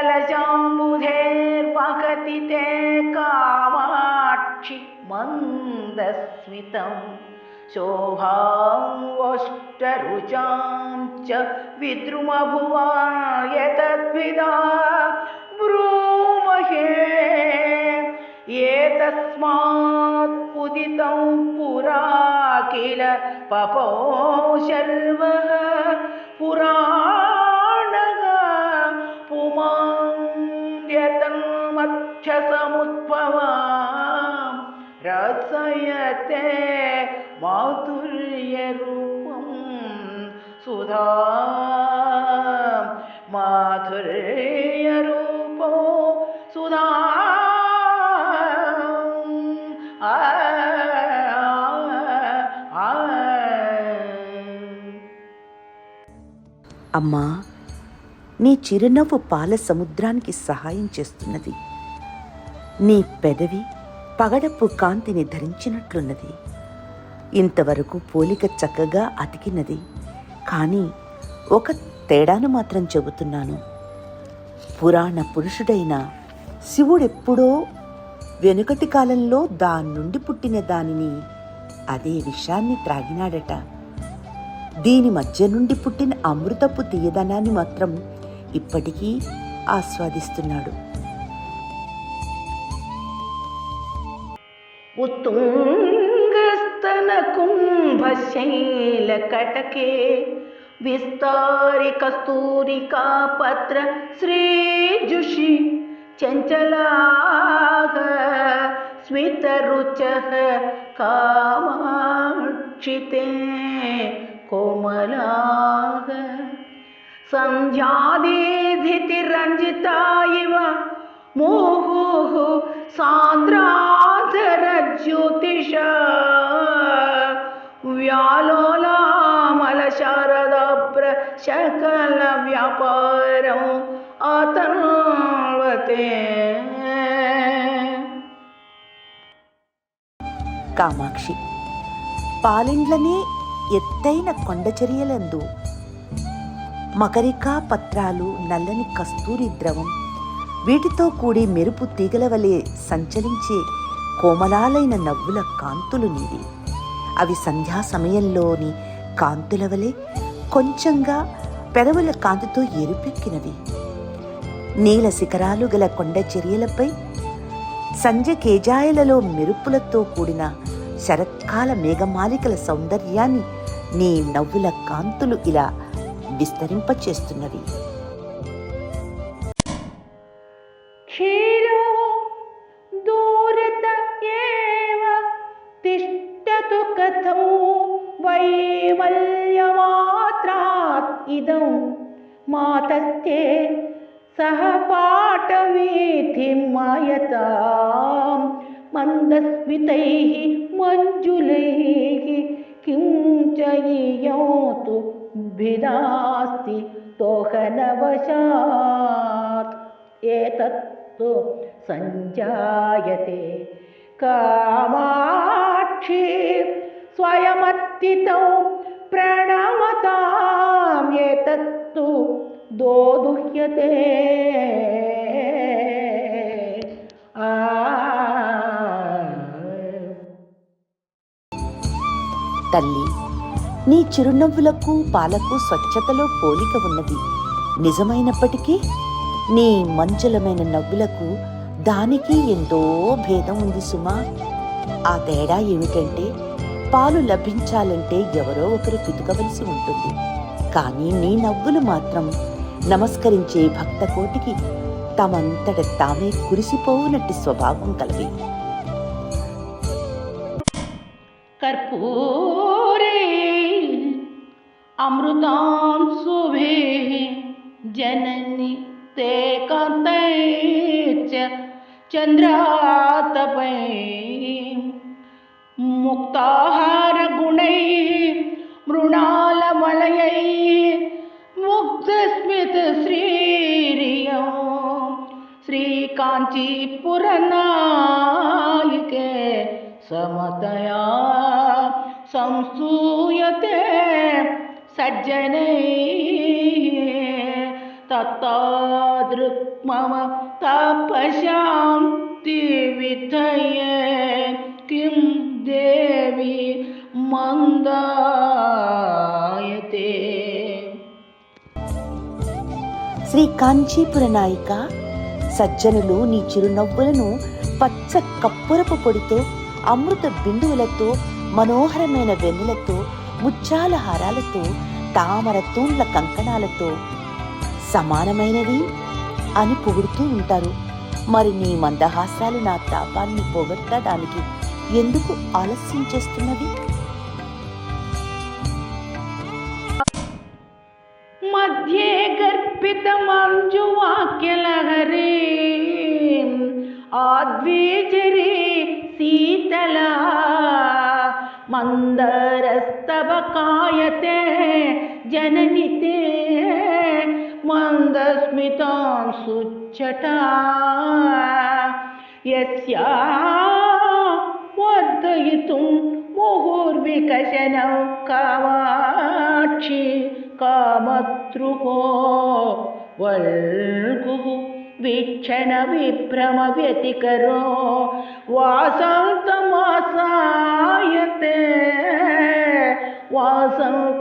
कलशाम्बुधेर्वहति ते कामाक्षि मन्दस्मितं शोभावष्टरुचां च विद्रुमभुवा यतद्विदा ब्रूमहे एतस्मात् उदितं पुरा किल पपौ शर्वः पुराणः पुमान्द्यतन्मध्यसमुद्भवां रसयते माधुर्यरूपं सुधा माधुर्यरूपो सुधा అమ్మా, నీ చిరునవ్వు పాల సముద్రానికి సహాయం చేస్తున్నది. నీ పెదవి పగడపు కాంతిని ధరించినట్లున్నది. ఇంతవరకు పోలిక చక్కగా అతికినది. కానీ ఒక తేడాను మాత్రం చెబుతున్నాను. పురాణ పురుషుడైన శివుడెప్పుడో వెనుకటి కాలంలో దాని నుండి పుట్టిన దానిని, అదే విషాన్ని త్రాగినాడట. దీని మధ్య నుండి పుట్టిన అమృతపు తీయదనాన్ని మాత్రం ఇప్పటికీ ఆస్వాదిస్తున్నాడు. ఉత్తుంగస్తన కుంభశైల కటకే విస్తారి కస్తూరికా పత్ర శ్రీజుషి చంచలాః స్మితరుచః కామాక్షితే కోమలాః సంధ్యాదీధితిరంజితా ఇవ ముహుః సాంద్రాధరజ్యోతిషా వ్యాలోలామలశారదాభ్ర శకల వ్యాపారం అతన్వతే. కామాక్షి, పాలిండ్లనే ఎత్తైన కొండచర్యలందు మకరికా పత్రాలు, నల్లని కస్తూరి ద్రవం, వీటితో కూడి మెరుపు తీగల వలె సంచలించే కోమలాలైన నవ్వుల కాంతులు నీవి. అవి సంధ్యా సమయంలోని కాంతుల వలె కొంచెంగా పెదవుల కాంతితో ఎరుపెక్కినవి. నీల శిఖరాలు గల కొండ చర్యలపై సంధ్య కేజాయలలో మెరుపులతో కూడిన శరత్కాల మేఘమాలికల సౌందర్యాన్ని నీ నవ్వుల కాంతులు ఇలా విస్తరింపచేస్తున్నవి. క్షీరో దూరత ఏవ తిష్టతు కథం వైవల్యమాత్రాత్ ఇదం మాతస్తే సహ పాటవీథిం మాయతాం మందస్మితైః మంజులైః కిం చ ఇయంతు భిదాస్తి తోహనవశాత్ ఏతత్తు సంజాయతే కామాక్షి స్వయమత్తితో ప్రణమతాం ఏతత్తు దోదుహ్యతే. తల్లి, నీ చిరునవ్వులకు పాలకు స్వచ్ఛతలో పోలిక ఉన్నది నిజమైనప్పటికీ నీ మంచలమైన నవ్వులకు దానికి ఎంతో భేదం ఉంది సుమా. ఆ తేడా ఏమిటంటే, పాలు లభించాలంటే ఎవరో ఒకరు పితుకవలసి ఉంటుంది. కానీ నీ నవ్వులు మాత్రం నమస్కరించే భక్త కోటికి తమంతట తామే కురిసిపోవునట్టి స్వభావం కలవి. కర్పూరే అమృతాం శుభే జనని తే కాంతైశ్చ చంద్రాతపై ముక్తాహార గుణై మృణాలమలయై ముగ్ధస్మిత శ్రీరియం శ్రీకాంచీపురనాయికే సమతయా సంసూయతే సజ్జనైః ततादृक्मम तपशान्ति विधये किं देवी మందాయతే. శ్రీ కాంచీపుర నాయిక, సజ్జనులు నీ చిరునవ్వులను పచ్చ కప్పురపు పొడితో, అమృత బిందువులతో, మనోహరమైన వెన్నెలతో, ముత్యాల హారాలతో, తామర తూండ్ల కంకణాలతో సమానమైనవి అని పొగుడుతూ ఉంటారు. మరి నీ మందహాసాలు నా తాపాన్ని పోగొట్టడానికి ఎందుకు ఆలస్యం చేస్తున్నవి? మధ్యే గర్భిత మంజువాక్యలహరీ ఆద్వేజరీ శీతల మందరస్తవ కాయతే జననితే మందస్మితాం సుచ్చటా యస్యా వర్ధయితుం ముహుర్వికశనౌ కామాక్షి కామతృకో వల్గుః వీక్షణ విభ్రమ వ్యతికరో వాసంతమాసాయతే వాసంతమాసాయతే.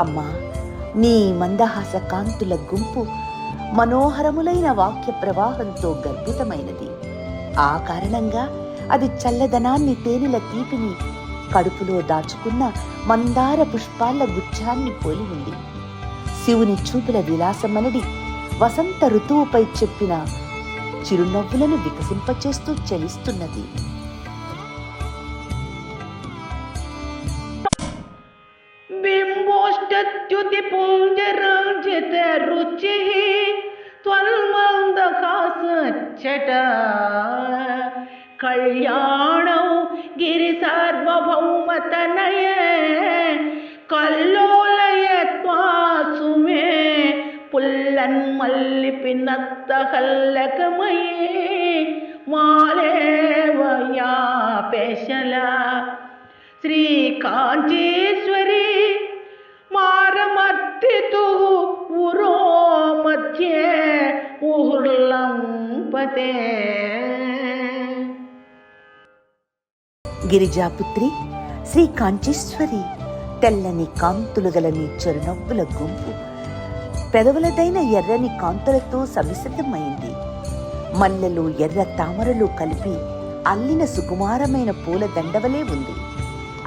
అమ్మా, నీ మందహాస కాంతుల గుంపు మనోహరములైన వాక్య ప్రవాహంతో గర్భితమైనది. ఆ కారణంగా అది చల్లదనాన్ని, తేనెల తీపిని కడుపులో దాచుకున్న మందార పుష్పాల గుచ్ఛాన్ని పోలి ఉంది. శివుని చూపుల విలాసమనడి వసంత ఋతువుపై చెప్పిన చిరునవ్వులను వికసింపచేస్తూ చలిస్తున్నది. బింబోష్టత్యుతి పుంజరంజిత రుచి త్వల్మందహాసచ్చట కళ్యాణౌ గిరి సార్వభౌమతనయే కల్లోలయత్వాసు మే పుల్లన్మల్లిపి నత్తహల్లకమయీ మాలేవయా పేశల. శ్రీ కాంచీశ్వరీ మారమర్తితు ఉరో మధ్యే ఊర్లంపతే. గిరిజాపుత్రి, శ్రీ కాంచీశ్వరి, తెల్లని కాంతులు గల నీ చిరునవ్వుల గుంపు పెదవులదైన ఎర్రని కాంతులతో సమిశ్రితమైంది. మల్లెలు, ఎర్ర తామరలు కలిపి అల్లిన సుకుమారమైన పూల దండవలే ఉంది.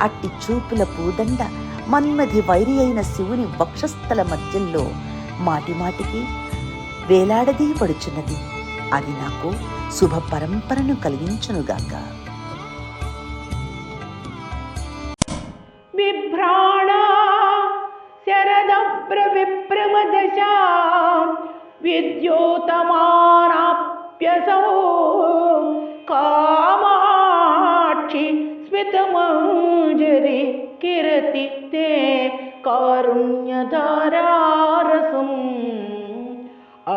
అట్టి చూపుల పూదండ మన్మధి వైరి అయిన శివుని వక్షస్థల మధ్యంలో మాటిమాటికి వేలాడదీయబడుచున్నది. అది నాకు శుభ పరంపరను కలిగించునుగాక. బిభ్రాణా శరదభ్ర విప్రమదశా విద్యోతమానాప్యసౌ కామాక్షి స్మితమంజరి కిరతి తే కారుణ్యధారారసం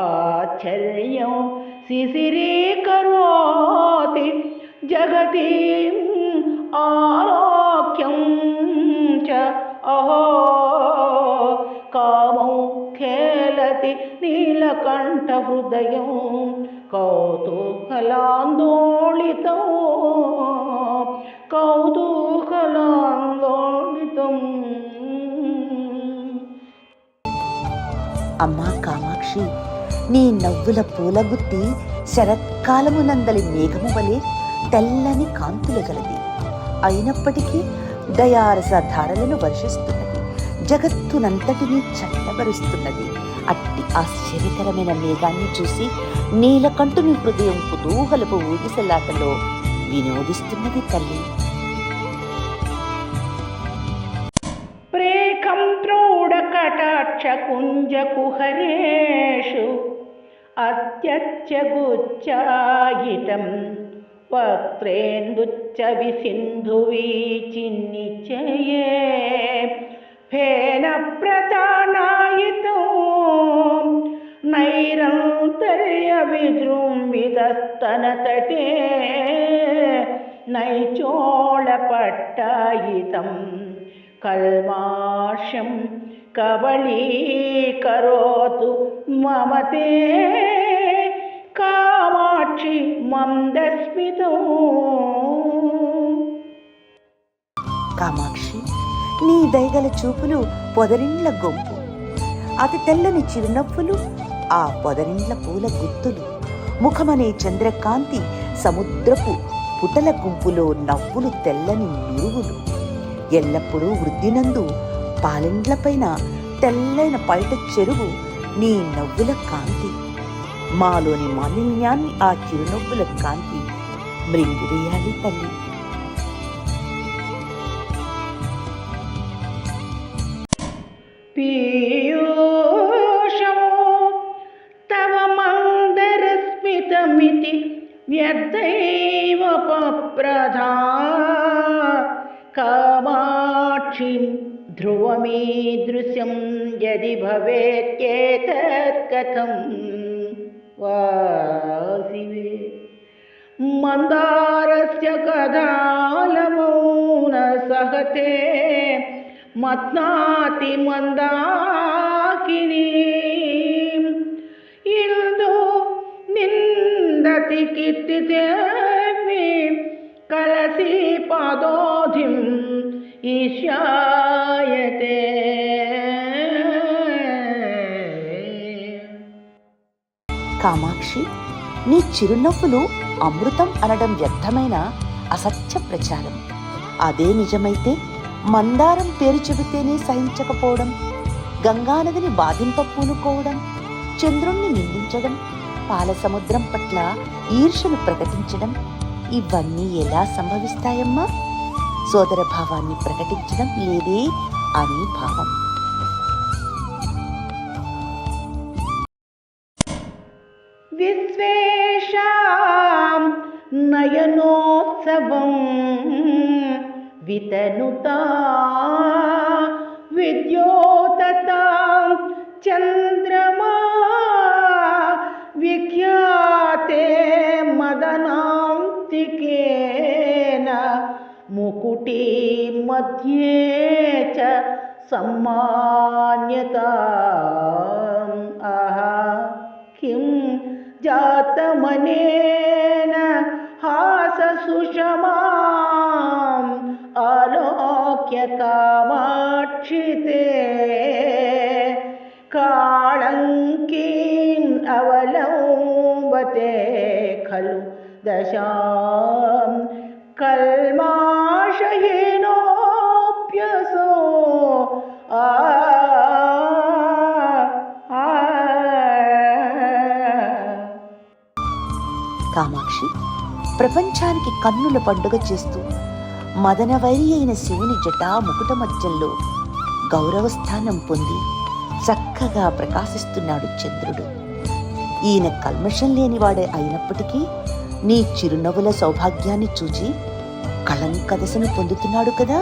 ఆశ్చర్యం శిశిరీకరోతి జగతీం ఆలోక్యం చ అహో కామం ఖేలతి నీలకంఠ హృదయం కౌతూహలాందోళితం కౌతూహలాందోళితం. అమ్మా కామాక్షి, నీ నవ్వుల పూలగుత్తి శరత్కాలమునందలి మేఘము వలె తెల్లని కాంతులు గలది. అయినప్పటికీ దయారస ధారలను వర్షిస్తున్నది, జగత్తునంతటినీ చల్లబరుస్తున్నది. అట్టి ఆశ్చర్యకరమైన మేఘాన్ని చూసి నీలకంఠుని హృదయం కుతూహలపు ఊగిసలాటలో వినోదిస్తున్నది తల్లి. ప్రేఖం ప్రౌఢకటాక్ష కుంజ కుహరేషు అత్యచ్చగుచ్చాయితం వక్త్రేందుచ్చ విసింధువీచిన్నిచయే ఫేన ప్రతానాయితో నైరంతర్య విజృంభితస్తనతటే నైచోళపట్టాయితం కల్మాషం కవళీకరోతు మమతే కామాక్షి మందస్మితం. కామాక్షి, నీ దయగల చూపులు పొదరిండ్ల గొంపు, అతి తెల్లని చిరునవ్వులు ఆ పొదరిండ్ల పూల గుత్తులు, ముఖమనే చంద్రకాంతి సముద్రపు పుటల గుంపులో నవ్వులు తెల్లని నురువులు, ఎల్లప్పుడూ వృద్ధినందు పాలెండ్లపైన తెల్లైన పైట చెరువు నీ నవ్వుల కాంతి, మాలోని మాలిన్యాన్ని ఆ చిరునవ్వుల కాంతి మృంగివేయాలి తల్లి. పీయూషమో తవ మందరస్మితమితి వ్యర్థైవ పప్రధా కామాక్షిం ధ్రువమీదృశం యది భవేత్యేతత్కథం వాసివే. మందారస్య కదాలమౌన సహతే మత్నాతి మందాకినీ ఇందు నిందతి కీర్తితేమి కలసి పాదోధిం ఈశాయతే. కామాక్షి, నీ చిరునవ్వులు అమృతం అనడం వ్యర్థమైన అసత్య ప్రచారం. అదే నిజమైతే మందారం పేరు చెబితేనే సహించకపోవడం, గంగానదిని బాధింప పూనుకోవడం, చంద్రుణ్ణి నిందించడం, పాల సముద్రం పట్ల ఈర్ష్యను ప్రకటించడం ఇవన్నీ ఎలా సంభవిస్తాయమ్మా? సోదర భావాన్ని ప్రకటించడం లేదే అని భావం. విశ్వేషాం నయనోత్సవం వితనుతా విద్యోతతాం చంద్రమా విఖ్యాతే మదనాంతికేన ముకుటీ మధ్యే చ సమ్మాన్యతాం ఆహా కిం జాతమనేన హాససుషమాం ఆలోక్య కామాక్షితే కాళంకీం అవలంబతే ఖలు దశాం కల్మాషహీనోప్యసో కామాక్షి, ప్రపంచానికి కన్నుల పండుగ చేస్తూ మదనవైరి అయిన శివుని జటా ముకుట మధ్యంలో గౌరవస్థానం పొంది చక్కగా ప్రకాశిస్తున్నాడు చంద్రుడు. ఈయన కల్మషం లేనివాడే అయినప్పటికీ నీ చిరునవ్వుల సౌభాగ్యాన్ని చూచి కళంకదశను పొందుతున్నాడు కదా.